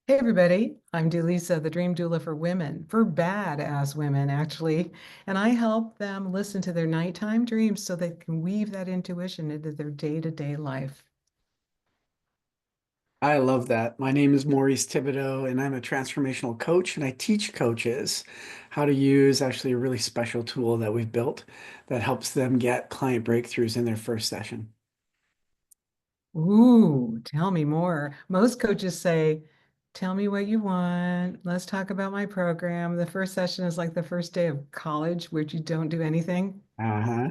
Hey everybody, I'm Delisa, the Dream Doula for women, for badass women actually, and I help them listen to their nighttime dreams so they can weave that intuition into their day-to-day life. I love that. My name is Maurice Thibodeau, and I'm a transformational coach, and I teach coaches how to use actually a really special tool that we've built that helps them get client breakthroughs in their first session. Ooh, tell me more. Most coaches say, tell me what you want. Let's talk about my program. The first session is like the first day of college, where you don't do anything. Uh-huh.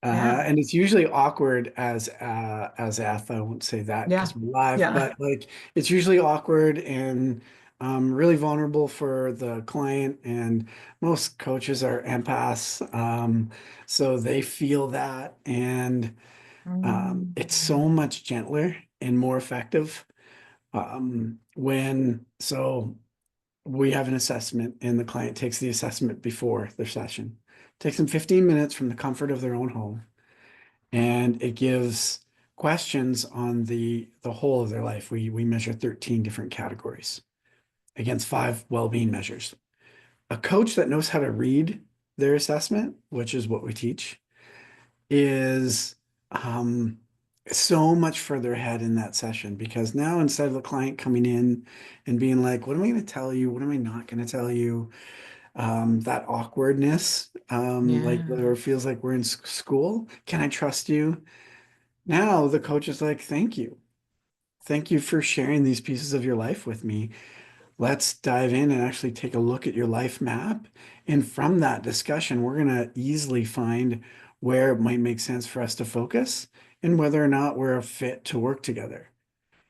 Yeah, And it's usually awkward as F. I won't say that yeah, because we're live, yeah. but like it's usually awkward and really vulnerable for the client. And most coaches are empaths, so they feel that, and it's so Mm. much gentler and more effective when we have an assessment and the client takes the assessment before their session. It takes them 15 minutes from the comfort of their own home, and it gives questions on the whole of their life. We measure 13 different categories against five well-being measures. A coach that knows how to read their assessment, which is what we teach, is um, so much further ahead in that session because now instead of the client coming in and being like, what am I going to tell you? What am I not going to tell you? That awkwardness, like Yeah. where it feels like we're in school. Can I trust you? Now the coach is like, thank you. Thank you for sharing these pieces of your life with me. Let's dive in and actually take a look at your life map. And from that discussion, we're going to easily find where it might make sense for us to focus and whether or not we're a fit to work together.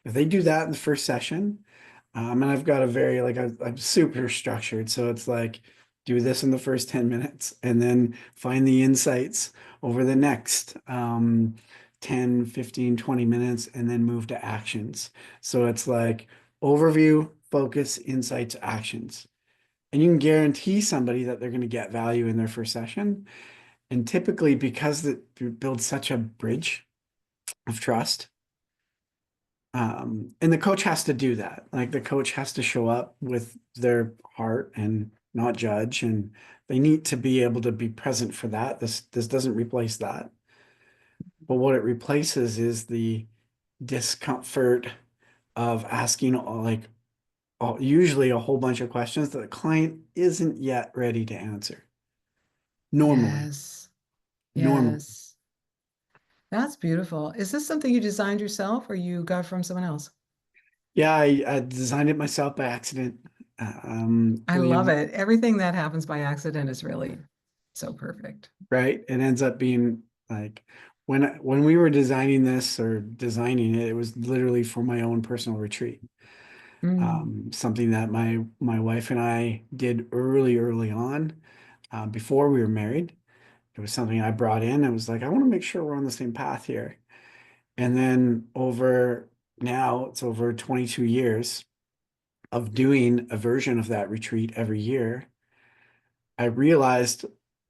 If they do that in the first session, and I've got a very, like, I'm super structured. So it's like, do this in the first 10 minutes and then find the insights over the next 10, 15, 20 minutes and then move to actions. So it's like overview, focus, insights, actions. And you can guarantee somebody that they're going to get value in their first session. And typically, because it builds such a bridge of trust, and the coach has to do that. Like the coach has to show up with their heart and not judge, and they need to be able to be present for that. This doesn't replace that. But what it replaces is the discomfort of asking usually a whole bunch of questions that the client isn't yet ready to answer. Normally, Yes. normally. Yes. That's beautiful. Is this something you designed yourself or you got from someone else? Yeah, I designed it myself by accident. I You love know, it. Everything that happens by accident is really so perfect. right? It ends up being like when we were designing this or designing it, it was literally for my own personal retreat. Mm. Something that my wife and I did early on, before we were married. It was something I brought in. I was like, I want to make sure we're on the same path here. And then over now, it's over 22 years of doing a version of that retreat every year. I realized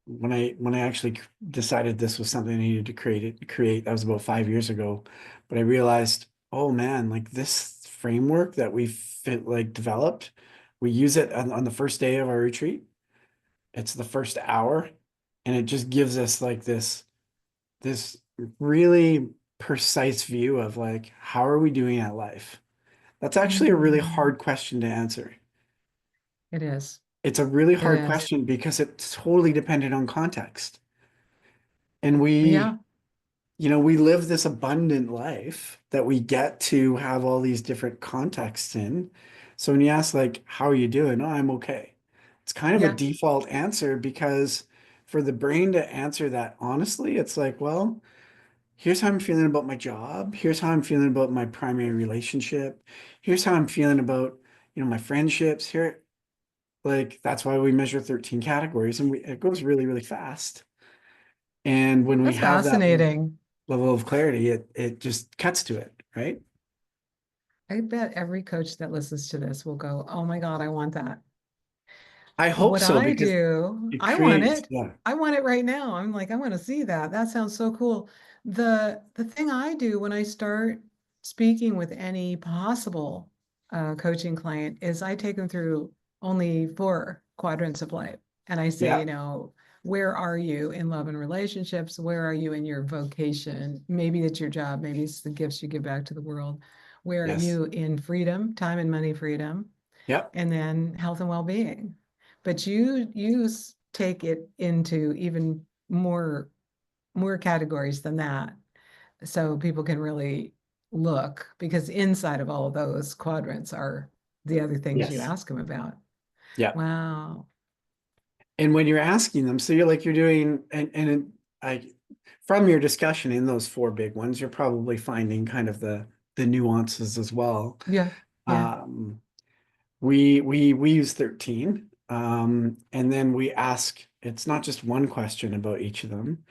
when I actually decided this was something I needed to create, that was about 5 years ago. But I realized, oh man, like this framework that we developed, we use it on the first day of our retreat. It's the first hour, and it just gives us like this really precise view of like how are we doing at life? That's actually a really Mm. hard question to answer. It is. It's a really It hard is. question because it's totally dependent on context. And we, Yeah. we live this abundant life that we get to have all these different contexts in. So when you ask, like, how are you doing? Oh, I'm okay. It's kind of a Yeah. default answer because for the brain to answer that honestly, it's like, well, here's how I'm feeling about my job. Here's how I'm feeling about my primary relationship. Here's how I'm feeling about, my friendships. Like, that's why we measure 13 categories and it goes really, really fast. And when we That's have that fascinating. level of clarity, it just cuts to it, right? I bet every coach that listens to this will go, oh my God, I want that. I hope What so I because do, it I want creates, it. yeah. I want it right now. I'm like, I want to see that. That sounds so cool. The thing I do when I start speaking with any possible a coaching client is I take them through only 4 quadrants of life. And I say, Yeah. you know, where are you in love and relationships? Where are you in your vocation? Maybe it's your job, maybe it's the gifts you give back to the world. Where are Yes. you in freedom, time and money freedom, Yep. and then health and well-being? But you take it into even more categories than that, so people can really look, because inside of all of those quadrants are the other things you Yes. ask them about. Yeah. Wow. And when you're asking them, so you're doing, I, from your discussion in those four big ones, you're probably finding kind of the nuances as well. Yeah. Yeah. Um, we use 13, and then we ask, it's not just one question about each of them.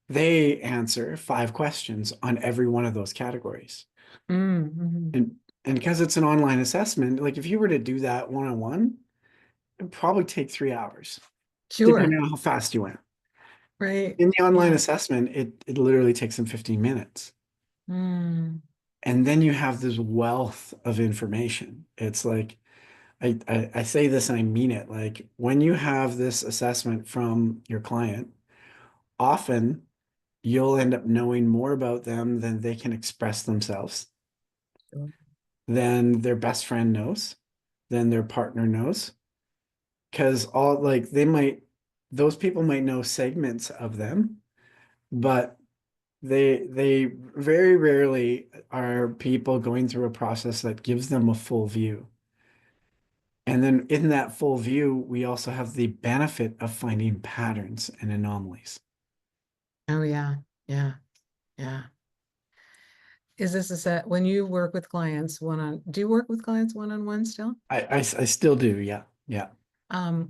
They answer 5 questions on every one of those categories. Mm-hmm. And because it's an online assessment, like if you were to do that one-on-one, it'd probably take 3 hours, depending Sure. on how fast you went. Right. In the online Yeah. assessment, it literally takes them 15 minutes. Mm. And then you have this wealth of information. It's like, I say this and I mean it. Like when you have this assessment from your client, often you'll end up knowing more about them than they can express themselves, Sure. than their best friend knows, than their partner knows. Because all like those people might know segments of them, but they very rarely are people going through a process that gives them a full view. And then in that full view, we also have the benefit of finding patterns and anomalies. Oh yeah. Yeah. Yeah. Is this a set when you work with clients do you work with clients one-on-one still? I still do, yeah, yeah,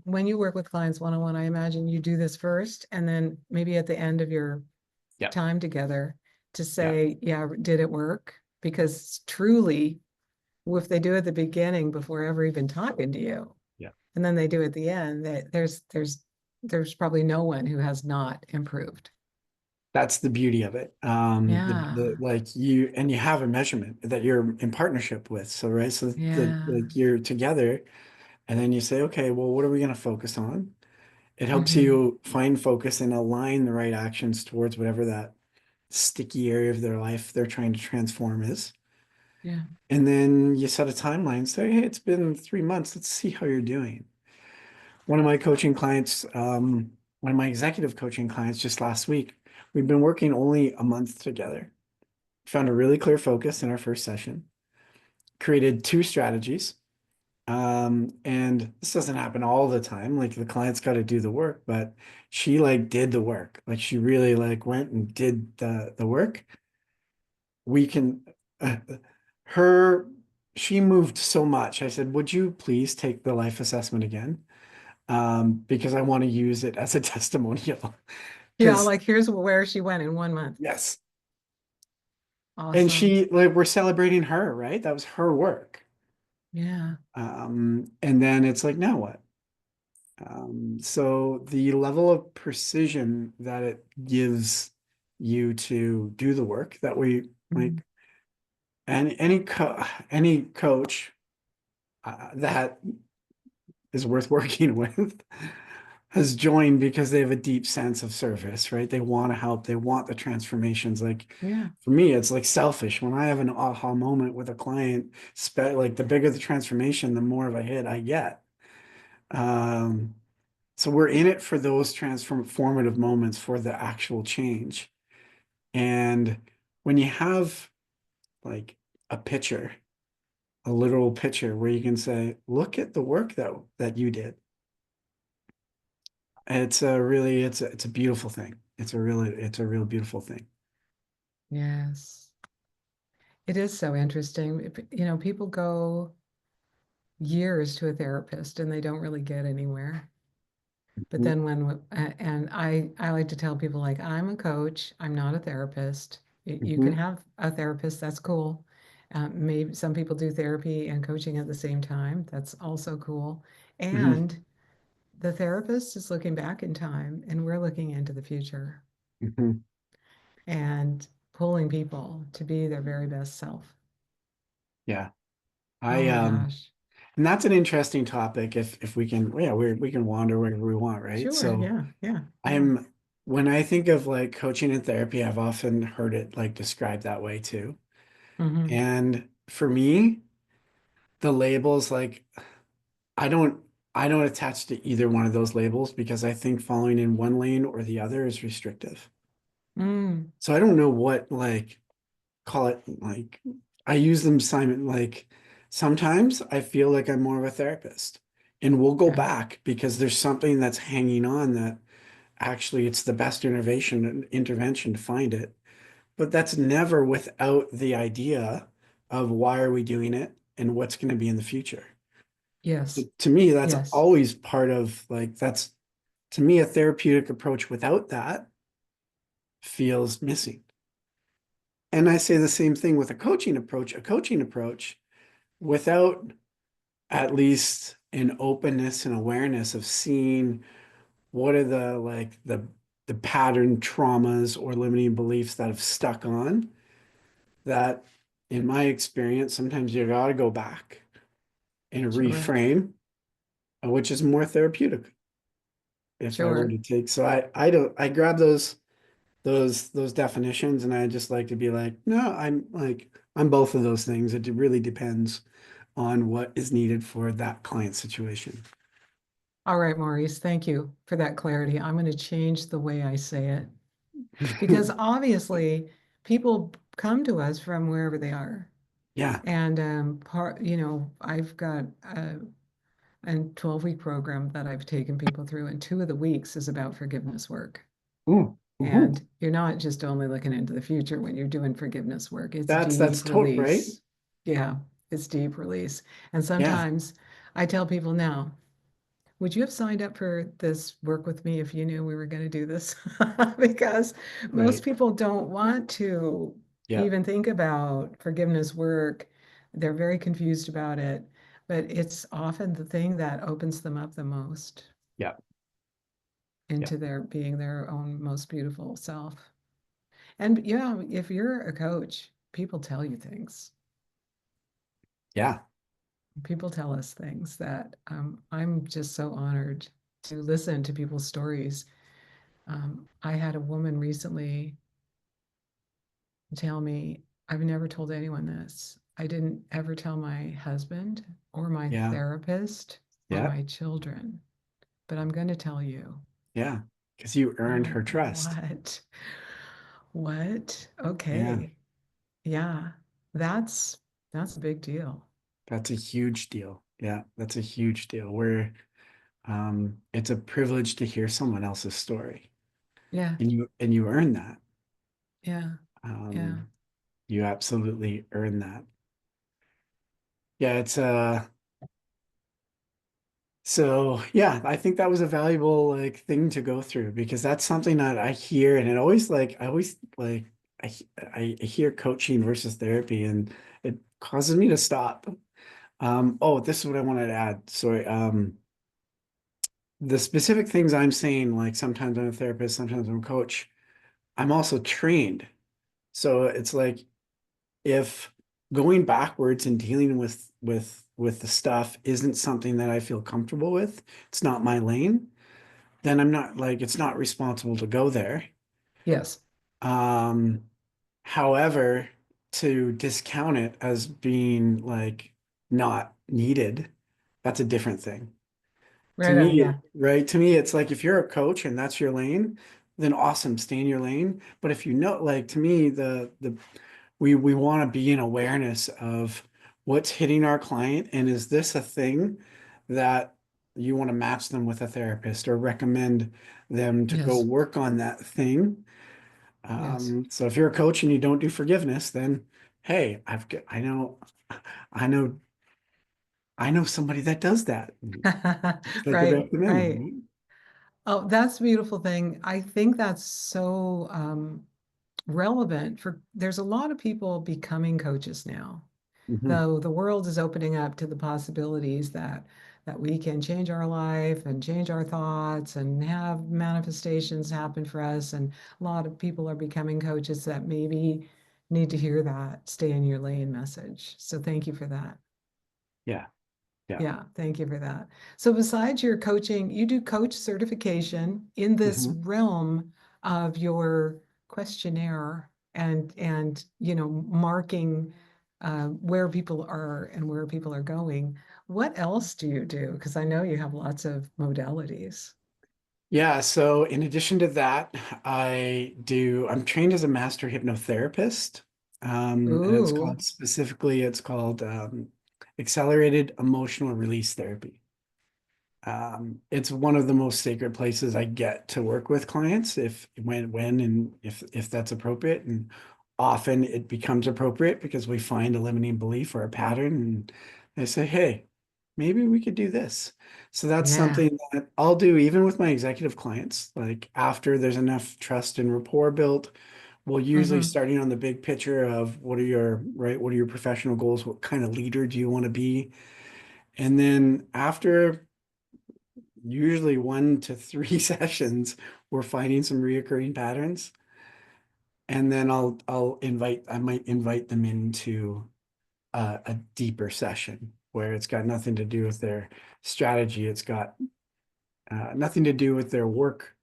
When you work with clients one-on-one, I imagine you do this first, and then maybe at the end of your yeah, time together to yeah, say, yeah, did it work? Because truly, if they do at the beginning before ever even talking to you, yeah. and then they do at the end, that there's probably no one who has not improved. That's the beauty of it. The Yeah, like you and you have a measurement that you're in partnership with. So right, so the yeah. like you're together, and then you say, okay, well, what are we going to focus on? It helps Hmm. you find focus and align the right actions towards whatever that sticky area of their life they're trying to transform is. Yeah. And then you set a timeline. Say, hey, it's been 3 months. Let's see how you're doing. One of my coaching clients, one of my executive coaching clients just last week, we've been working only a month together. Found a really clear focus in our first session, created 2 strategies. And this doesn't happen all the time. Like the client's got to do the work, but she like did the work. Like she really like went and did the work. We can uh, her she moved so much. I said, "Would you please take the life assessment again?" Because I want to use it as a testimonial. Yeah, Because like here's where she went in 1 month. yes, and Awesome. she like we're celebrating her, right? That was her work. Yeah. And then it's like, now what? So the level of precision that it gives you to do the work that we Mhm. like, and any coach that is worth working with has joined because they have a deep sense of service, right? They want to help, they want the transformations. Like Yeah. for me, it's like selfish. When I have an aha moment with a client, like the bigger the transformation, the more of a hit I get. Um, so we're in it for those transformative moments for the actual change. And when you have like a picture, a literal picture where you can say, look at the work that you did. It's a beautiful thing. It's a real beautiful thing. Yes. It is so interesting. You know, people go years to a therapist and they don't really get anywhere. But Mhm. then and I like to tell people, like, I'm a coach, I'm not a therapist. You can Mhm. have a therapist, that's cool. Maybe some people do therapy and coaching at the same time. That's also cool. Mhm. And the therapist is looking back in time, and we're looking into the future Mhm. and pulling people to be their very best self. Yeah. Oh I my gosh. and that's an interesting topic if we can, yeah, we can wander wherever we want, right? Sure. So Yeah. Yeah. Yeah. I'm when I think of like coaching and therapy, I've often heard it like described that way too. Hmm. And for me, the labels like I don't I don't attach to either one of those labels because I think following in one lane or the other is restrictive. Mm. So I don't know what like call it like I use them Simon like sometimes I feel like I'm more of a therapist and we'll go Yeah. back because there's something that's hanging on that actually it's the best intervention to find it. But that's never without the idea of why are we doing it and what's going to be in the future. Yes. To me, that's Yes. always part of like that's to me a therapeutic approach without that feels missing. And I say the same thing with a coaching approach without at least an openness and awareness of seeing what are the like the pattern traumas or limiting beliefs that have stuck on that in my experience sometimes you got to go back and Sure. reframe which is more therapeutic if I were Sure. to take so I don't I grab those definitions and I just like to be like no I'm both of those things it really depends on what is needed for that client situation. All right, Maurice, thank you for that clarity. I'm going to change the way I say it because obviously people come to us from wherever they are. Yeah. And I've got a 12-week program that I've taken people through, and 2 of the weeks is about forgiveness work. Ooh, ooh. And you're not just only looking into the future when you're doing forgiveness work, it's That's deep total right. release. Yeah, it's deep release. And Yeah, sometimes I tell people now, would you have signed up for this work with me if you knew we were going to do this? Because most right. people don't want to Yeah, even think about forgiveness work. They're very confused about it, but it's often the thing that opens them up the most yeah, yeah, into their being their own most beautiful self. And yeah, if you're a coach, people tell you things. yeah, People tell us things that I'm just so honored to listen to people's stories. I had a woman recently tell me, I've never told anyone this. I didn't ever tell my husband or my yeah, therapist or yeah, my children, but I'm going to tell you. yeah. Because you earned Oh, her trust. what? What? Yeah, Okay. Yeah. That's that's a big deal. that's a huge deal. Yeah, that's a huge deal where it's a privilege to hear someone else's story. Yeah. And you earn that. Yeah. Yeah. Um, you absolutely earn that. Yeah, it's so yeah, I think that was a valuable like thing to go through because that's something that I hear and it always like I always like I I hear coaching versus therapy and it causes me to stop. Oh, this is what I wanted to add. Sorry. The specific things I'm saying, like sometimes I'm a therapist, sometimes I'm a coach, I'm also trained. So it's like if going backwards and dealing with the stuff isn't something that I feel comfortable with, it's not my lane, then I'm not like it's not responsible to go there. Yes. Um, however, to discount it as being like not needed, that's a different thing. To Right on. me, Yeah. right? To me, it's like if you're a coach and that's your lane, then awesome, stay in your lane. But if you know, like to me, the we want to be in awareness of what's hitting our client and is this a thing that you want to match them with a therapist or recommend them to go Yes. work on that thing. Yes. So if you're a coach and you don't do forgiveness, then hey, I know, I know somebody that does that. They could Right. recommend them, Right. right? Oh, that's a beautiful thing. I think that's so relevant for there's a lot of people becoming coaches now. Mhm. Though the world is opening up to the possibilities that we can change our life and change our thoughts and have manifestations happen for us. And a lot of people are becoming coaches that maybe need to hear that stay in your lane message. So thank you for that. Yeah. Yeah. Yeah, thank you for that. So besides your coaching, you do coach certification in this Mhm. realm of your questionnaire and marking where people are and where people are going. What else do you do? Because I know you have lots of modalities. Yeah, so in addition to that, I'm trained as a master hypnotherapist. And Ooh, it's called accelerated emotional release therapy. It's one of the most sacred places I get to work with clients when and if that's appropriate. And often it becomes appropriate because we find a limiting belief or a pattern and they say, hey, maybe we could do this. So that's yeah. something that I'll do even with my executive clients. Like after there's enough trust and rapport built, we'll usually Hmm. starting on the big picture of what are your professional goals? What kind of leader do you want to be? And then after usually 1 to 3 sessions, we're finding some reoccurring patterns. And then I might invite them into a deeper session where it's got nothing to do with their strategy. It's got nothing to do with their work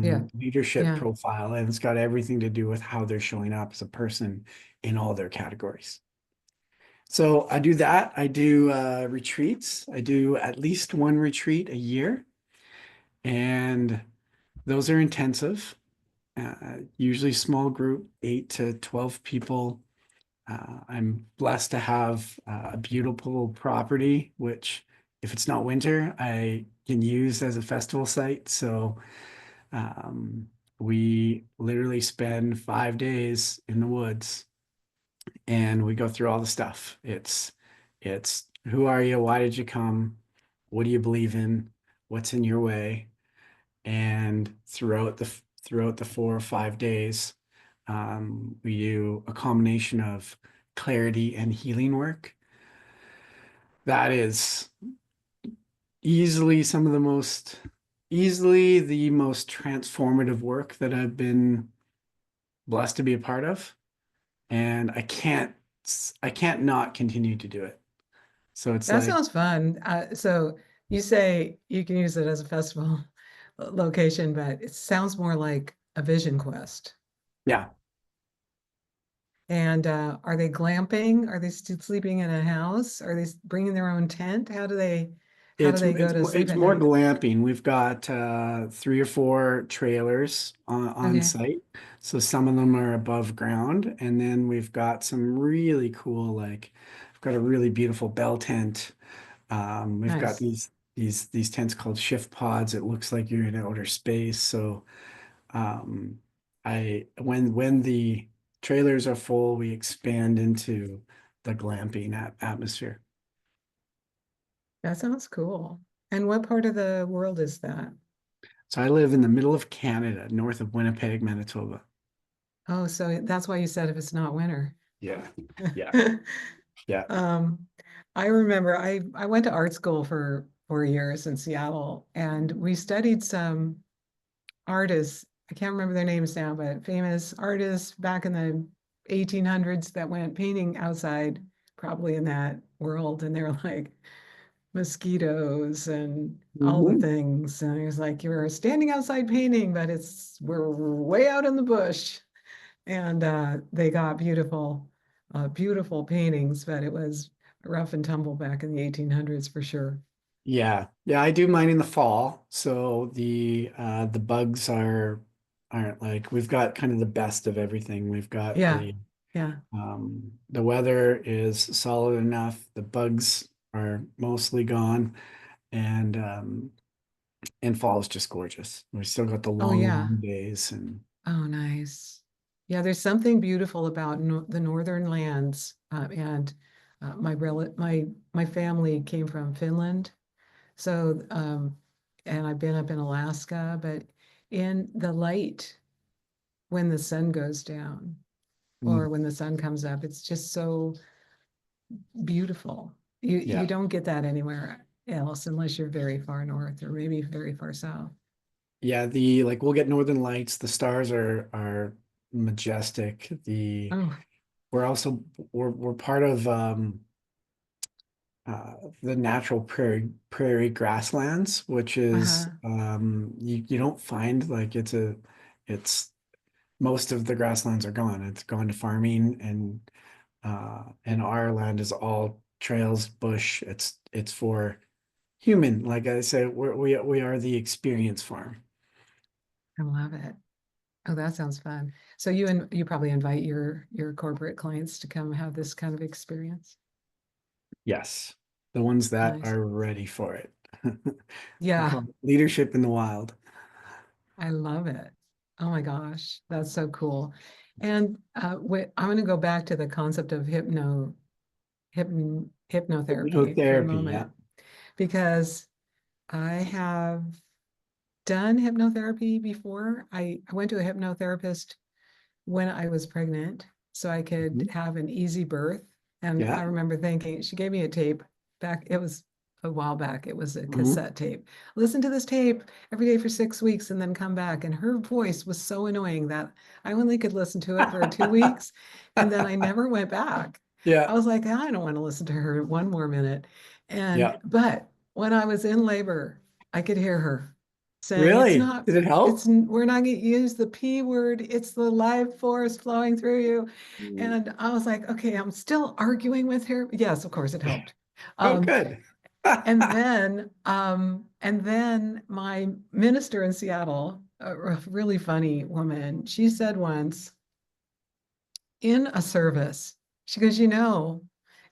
Yeah. leadership Yeah. profile, and it's got everything to do with how they're showing up as a person in all their categories. So I do that. I do retreats. I do at least one retreat a year, and those are intensive. Usually small group, 8 to 12 people. I'm blessed to have a beautiful property, which, if it's not winter, I can use as a festival site. So um, we literally spend 5 days in the woods and we go through all the stuff. It's who are you? Why did you come? What do you believe in? What's in your way? And throughout the 4 or 5 days, we do a combination of clarity and healing work. That is easily some of the most easily the most transformative work that I've been blessed to be a part of. And I can't not continue to do it. So it's That like, sounds fun. So you say you can use it as a festival location, but it sounds more like a vision quest. yeah, And are they glamping? Are they still sleeping in a house? Are they bringing their own tent? How do they go to sleep it's at more night? glamping. We've got 3 or 4 trailers on Okay, site. So some of them are above ground. And then we've got some really cool, like we've got a really beautiful bell tent. We've got nice. these tents called shift pods. It looks like you're in outer space. So um I when the trailers are full, we expand into the glamping atmosphere. That sounds cool. And what part of the world is that? So I live in the middle of Canada, north of Winnipeg, Manitoba. Oh, so that's why you said if it's not winter. Yeah. Yeah. Yeah. Um, I remember I went to art school for 4 years in Seattle, and we studied some artists. I can't remember their names now, but famous artists back in the 1800s that went painting outside, probably in that world. And they're like mosquitoes and all the Mhm. things. And it was like you're standing outside painting, but we're way out in the bush. And they got beautiful paintings, but it was rough and tumble back in the 1800s for sure. Yeah. Yeah, I do mine in the fall. So the bugs aren't like we've got kind of the best of everything. We've got Yeah, yeah. the weather is solid enough. The bugs are mostly gone and fall is just gorgeous. We still got the Oh, long yeah. days and Oh, nice. Yeah, there's something beautiful about no the northern lands, and my family came from Finland, so and I've been up in Alaska, but in the light when the sun goes down mm, or when the sun comes up, it's just so beautiful. You yeah. don't get that anywhere else unless you're very far north or maybe very far south. Yeah, the like we'll get northern lights. The stars are majestic. The Oh, we're also we're part of the natural prairie grasslands, which is Uh-huh. you don't find like it's most of the grasslands are gone. It's gone to farming, and our land is all trails, bush. It's for human. Like I say, we are the experience farm. I love it. Oh, that sounds fun. So you probably invite your corporate clients to come have this kind of experience. Yes, the ones that Nice. are ready for it. I Yeah, call it leadership in the wild. I love it. Oh my gosh, that's so cool. And I'm going to go back to the concept of hypnotherapy for a Hypnotherapy, yeah. moment because I have done hypnotherapy before. I went to a hypnotherapist when I was pregnant so I could Mhm. have an easy birth. And Yeah. I remember thinking, she gave me a tape back, it was a while back, it was a Mhm. cassette tape. Listen to this tape every day for 6 weeks and then come back. And her voice was so annoying that I only could listen to it for 2 weeks. And then I never went back. I Yeah. was like, I don't want to listen to her one more minute. Yeah. But when I was in labor, I could hear her saying, Really? Did it help? we're not going to use the P word. It's the life force flowing through you. Mm. And I was like, okay, I'm still arguing with her. Yes, of course it helped. Oh, Um, good. and then my minister in Seattle, a really funny woman, she said once in a service, she goes,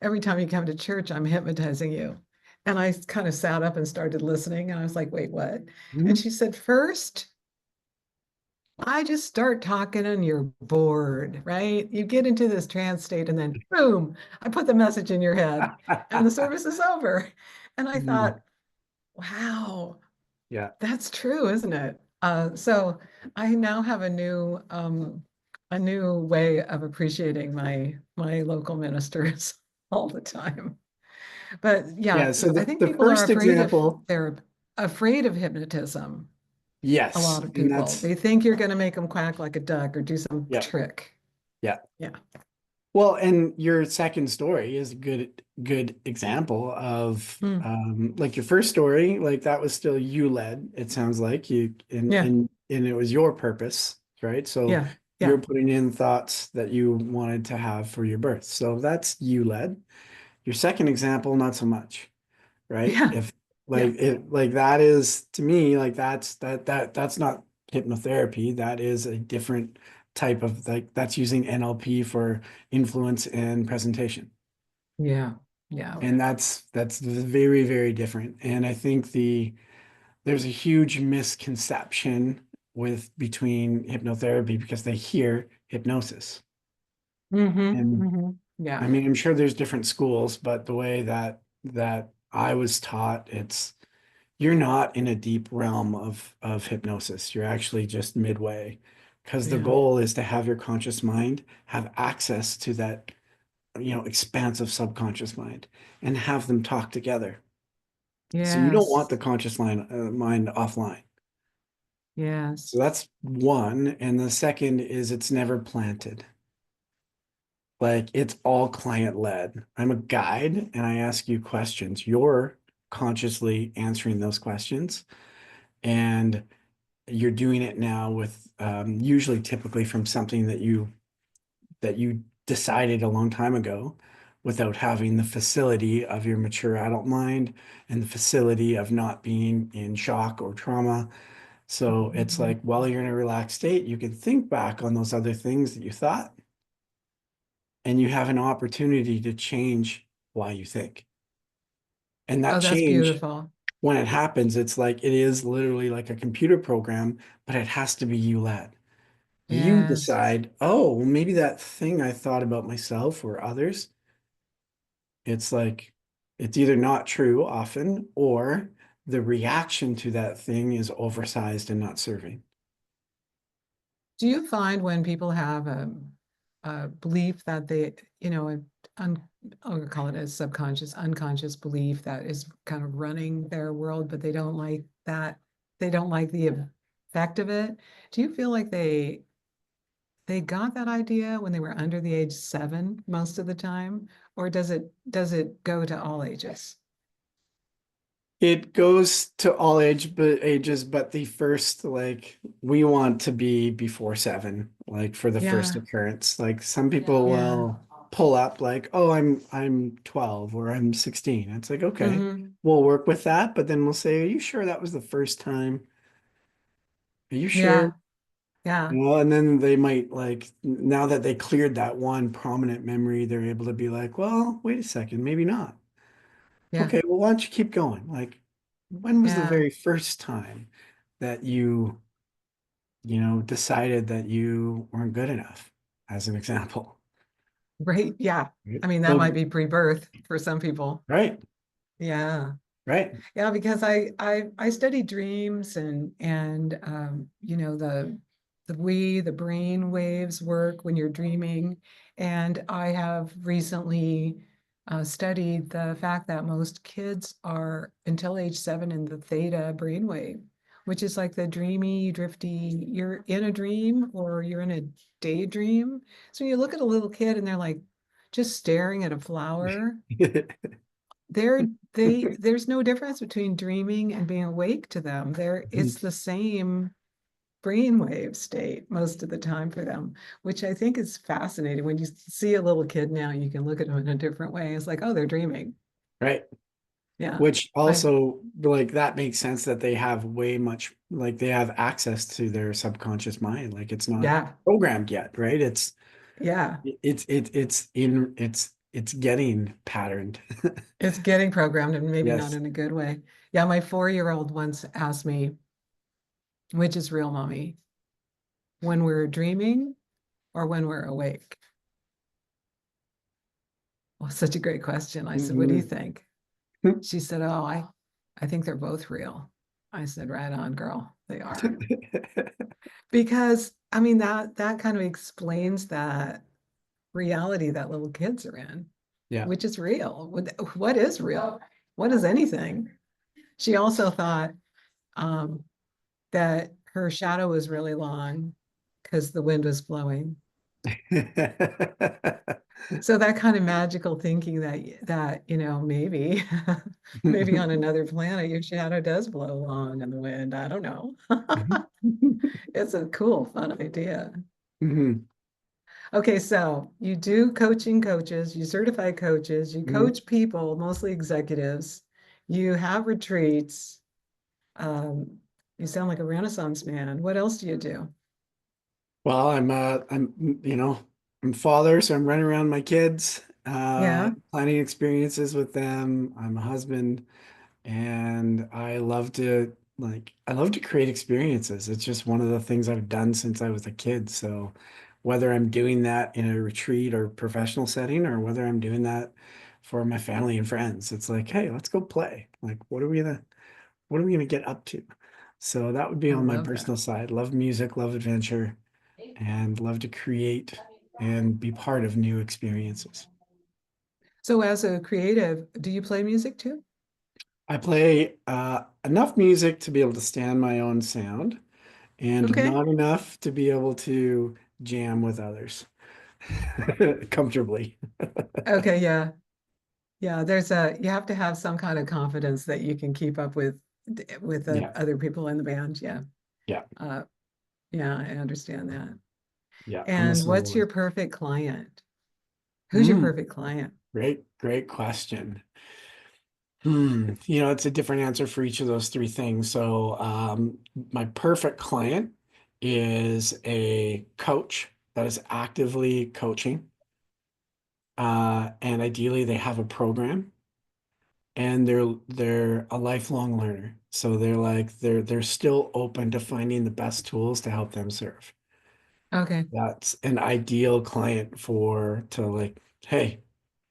every time you come to church, I'm hypnotizing you. And I kind of sat up and started listening. And I was like, wait, what? And Mhm. she said, first, I just start talking and you're bored, right? You get into this trance state and then boom, I put the message in your head and the service is over. And I Mm. thought, wow, Yeah. that's true, isn't it? So I now have a new way of appreciating my local ministers all the time. But yeah, Yeah. So I the, think the people are first afraid of example, hypnotism. A yes. lot of And people. that's, They think you're going to make them quack like a duck or do some yeah. trick. Yeah. Yeah. Well, and your second story is a good example of Mm. like your first story, like that was still you led, it sounds like you Yeah. and it was your purpose, right? So Yeah. you're Yeah. putting in thoughts that you wanted to have for your birth. So that's you led. Your second example, not so much, right? Yeah. If Yeah. like that is to me like that's not hypnotherapy. That is a different type of like that's using NLP for influence and presentation. Yeah. Yeah. And that's very, very different. And I think there's a huge misconception with between hypnotherapy because they hear hypnosis. And Yeah. I mean, I'm sure there's different schools, but the way that I was taught, it's you're not in a deep realm of hypnosis. You're actually just midway because the Yeah. goal is to have your conscious mind have access to that, expansive subconscious mind and have them talk together. So you don't want Yes. the mind offline. Yes. So that's one. And the second is it's never planted. Like it's all client led. I'm a guide and I ask you questions. You're consciously answering those questions. And you're doing it now with usually typically from something that you decided a long time ago without having the facility of your mature adult mind and the facility of not being in shock or trauma. So it's Mhm. like while you're in a relaxed state, you can think back on those other things that you thought, and you have an opportunity to change why you think. And that Oh, that's change, beautiful. when it happens, it's like it is literally like a computer program, but it has to be you led. You Yes. decide, oh, well, maybe that thing I thought about myself or others, it's like it's either not true often or the reaction to that thing is oversized and not serving. Do you find when people have a belief that un, I'll call it a subconscious, unconscious belief that is kind of running their world, but they don't like the effect of it? Do you feel like they got that idea when they were under the age 7 most of the time? or does it go to all ages? It goes to all ages, but the first, like, we want to be before 7, like for the first Yeah, occurrence. Like some people yeah. will pull up like, oh, I'm 12 or I'm 16. It's like, okay, Hmm. we'll work with that, but then we'll say, are you sure that was the first time? Are you sure? Yeah, yeah, And then they might like, now that they cleared that one prominent memory, they're able to be like, well, wait a second, maybe not. yeah, Okay, well, why don't you keep going? Like, when was the yeah. very first time that you decided that you weren't good enough, as an example? Right. Yeah. Right. I mean, that might So, be pre-birth for some people. right, Yeah. right. Yeah, because I study dreams and the brain waves work when you're dreaming, and I have recently studied the fact that most kids are until age 7 in the theta brainwave, which is like the dreamy, drifty. You're in a dream or you're in a daydream. So you look at a little kid and they're like just staring at a flower. There's no difference between dreaming and being awake to them. It's the same brainwave state most of the time for them, which I think is fascinating. When you see a little kid now, you can look at them in a different way. It's like, oh, they're dreaming. Right. Yeah. Which I also, like, that makes sense that they have way much, like, they have access to their subconscious mind. Like, it's not yeah, programmed yet, right? yeah. It's getting patterned. It's getting programmed and maybe not Yes. in a good way. Yeah, my 4-year-old once asked me, which is real, mommy, when we're dreaming or when we're awake? Well, such a great question. I said, what do you Mhm. think? She said, "Oh, I think they're both real." I said, "Right on, girl. They are." Because I mean that kind of explains that reality that little kids are in, Yeah. which is real. What is real? What is anything? She also thought um, that her shadow was really long because the wind was blowing. So that kind of magical thinking that maybe maybe on another planet your shadow does blow long in the wind. I don't know. It's a cool, fun idea. Mhm. Okay, so you do coaches, you certify coaches, you Mhm. coach people, mostly executives, you have retreats. Um, you sound like a Renaissance man. What else do you do? Well, I'm father, so I'm running around my kids, Yeah. planning experiences with them. I'm a husband, and I love to create experiences. It's just one of the things I've done since I was a kid. So whether I'm doing that in a retreat or professional setting, or whether I'm doing that for my family and friends, it's like, hey, let's go play. Like, what are we gonna get up to? So that would be I on my love that. personal side. Love music, love adventure, and love to create and be part of new experiences. So as a creative, do you play music too? I play enough music to be able to stand my own sound, and Okay. not enough to be able to jam with others comfortably. Okay, yeah. Yeah, you have to have some kind of confidence that you can keep up with the Yeah, other people in the band. Yeah. yeah, Uh, yeah, I understand that. yeah. I'm a And what's your soloist. perfect client? Who's your Mm, perfect client? great question. It's a different answer for each of those three things. So, my perfect client is a coach that is actively coaching, and ideally they have a program, and they're a lifelong learner. So they're still open to finding the best tools to help them serve. Okay. That's an ideal client for to like, hey,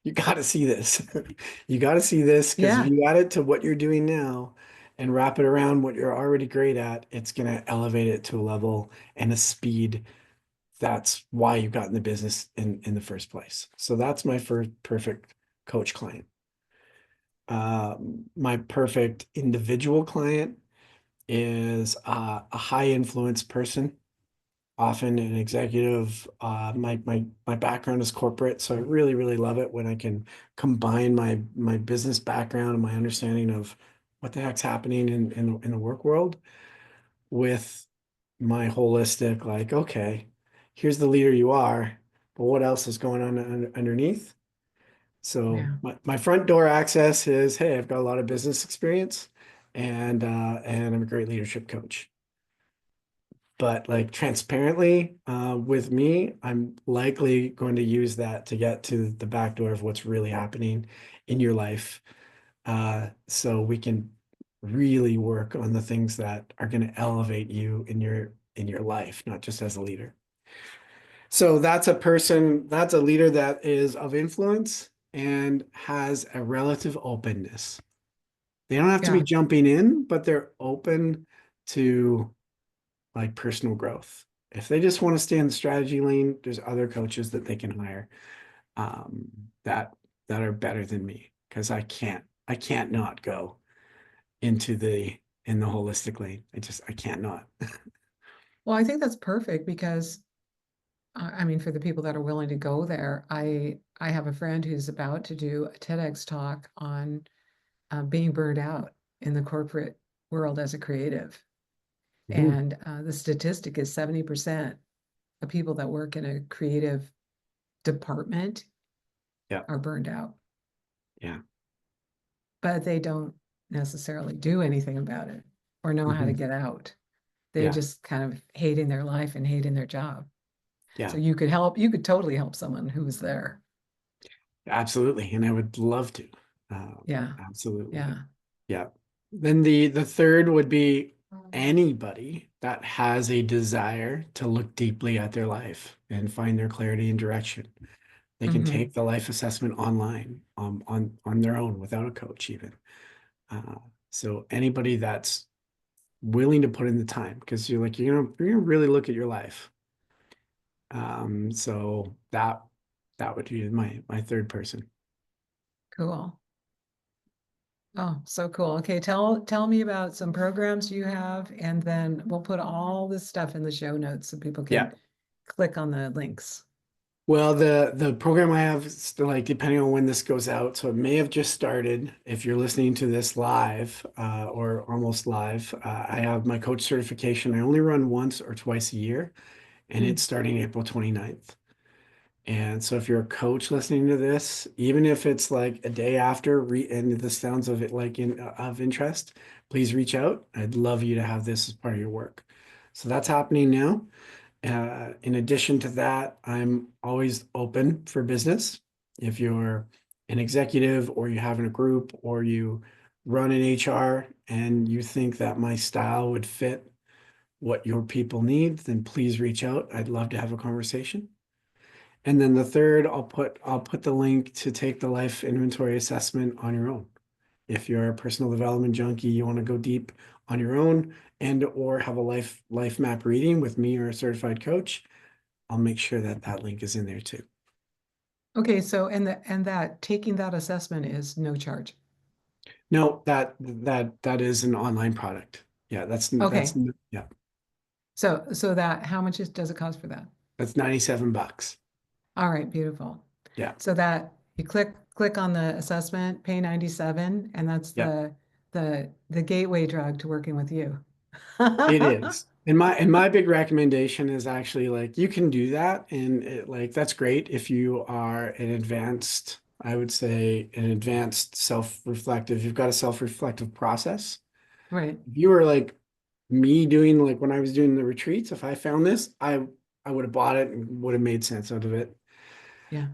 you got to see this. You got to see this because if Yeah. you add it to what you're doing now and wrap it around what you're already great at, it's going to elevate it to a level and a speed. That's why you got in the business in the first place. So that's my first perfect coach client. My perfect individual client is a high influence person, often an executive. My background is corporate, so I really, really love it when I can combine my business background and my understanding of what the heck's happening in the work world with my holistic, like, okay, here's the leader you are, but what else is going on underneath? So Yeah. my front door access is, hey, I've got a lot of business experience and I'm a great leadership coach. But like transparently, with me, I'm likely going to use that to get to the back door of what's really happening in your life. So we can really work on the things that are going to elevate you in your life, not just as a leader. So that's a leader that is of influence and has a relative openness. They don't have to be Yeah. jumping in, but they're open to like personal growth. If they just want to stay in the strategy lane, there's other coaches that they can hire um, that that are better than me because I can't not go into the holistic lane. I can't not. Well, I think that's perfect because I mean, for the people that are willing to go there, I have a friend who's about to do a TEDx talk on being burned out in the corporate world as a creative. Mhm. And the statistic is 70% of people that work in a creative department Yeah, are burned out, yeah, but they don't necessarily do anything about it or know how to mhm. get out. They're Yeah, just kind of hating their life and hating their job. So yeah, you could totally help someone who was there. absolutely. And I would love to. Yeah. Absolutely. Yeah. Yeah. Then the third would be anybody that has a desire to look deeply at their life and find their clarity and direction. They can Hmm. take the life assessment online on their own without a coach even. Uh, so anybody that's willing to put in the time because you're gonna really look at your life. So that would be my third person. Cool. Oh, so cool. Okay, tell me about some programs you have, and then we'll put all this stuff in the show notes so people Yeah. can click on the links. Well, the program I have, like depending on when this goes out, so it may have just started. If you're listening to this live or almost live, I have my coach certification. I only run once or twice a year, and it's Mm. starting April 29th. And so if you're a coach listening to this, even if it's like a day after and this sounds of it like in of interest, please reach out. I'd love you to have this as part of your work. So that's happening now. In addition to that, I'm always open for business. If you're an executive or you have in a group or you run an HR and you think that my style would fit what your people need, then please reach out. I'd love to have a conversation. And then the third, I'll put the link to take the life inventory assessment on your own. If you're a personal development junkie, you want to go deep on your own and or have a life map reading with me or a certified coach, I'll make sure that that link is in there too. Okay, so and that taking that assessment is no charge. No, that is an online product. Yeah, Okay, yeah, so that how much does it cost for that? that's $97. All right, beautiful. Yeah, So that you click on the assessment, pay 97, and that's yeah. the gateway drug to working with you. It is. And my big recommendation is actually like you can do that and like that's great if you are an advanced, I would say an advanced self-reflective, you've got a self-reflective process. Right. If you were like me doing like when I was doing the retreats, if I found this, I would have bought it and would have made sense out of it. Yeah.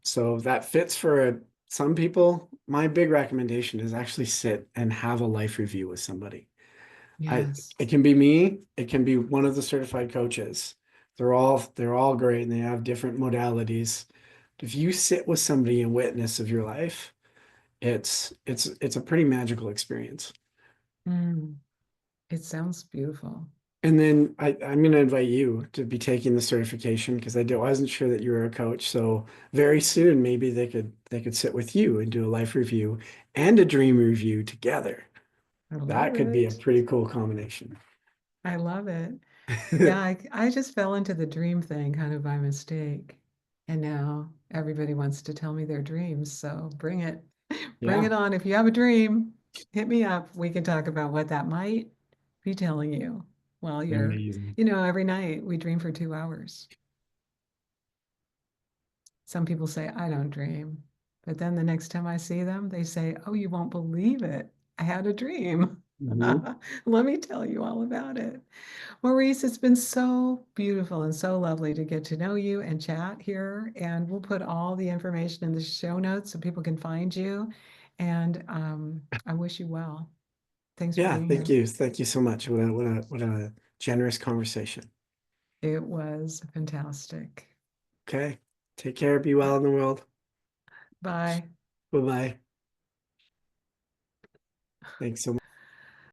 So that fits for some people. My big recommendation is actually sit and have a life review with somebody. I Yes. it can be me, it can be one of the certified coaches. They're all great and they have different modalities. If you sit with somebody and witness of your life, it's a pretty magical experience. Mm, it sounds beautiful. And then I'm going to invite you to be taking the certification because wasn't sure that you were a coach. So very soon, maybe they could sit with you and do a life review and a dream review together. I love That could be a it. pretty cool combination. I love it. Yeah, I just fell into the dream thing kind of by mistake. And now everybody wants to tell me their dreams. So bring it. Bring Yeah, it on. If you have a dream, hit me up. We can talk about what that might be telling you while you're, amazing. every night we dream for 2 hours. Some people say, I don't dream. But then the next time I see them, they say, oh, you won't believe it. I had a dream. Mhm. Let me tell you all about it. Maurice, it's been so beautiful and so lovely to get to know you and chat here. And we'll put all the information in the show notes so people can find you. And I wish you well. Thanks for Yeah, being thank here. you. Thank you so much. What a generous conversation. It was fantastic. Okay. Take care. Be well in the world. Bye. Bye-bye. Thanks so much.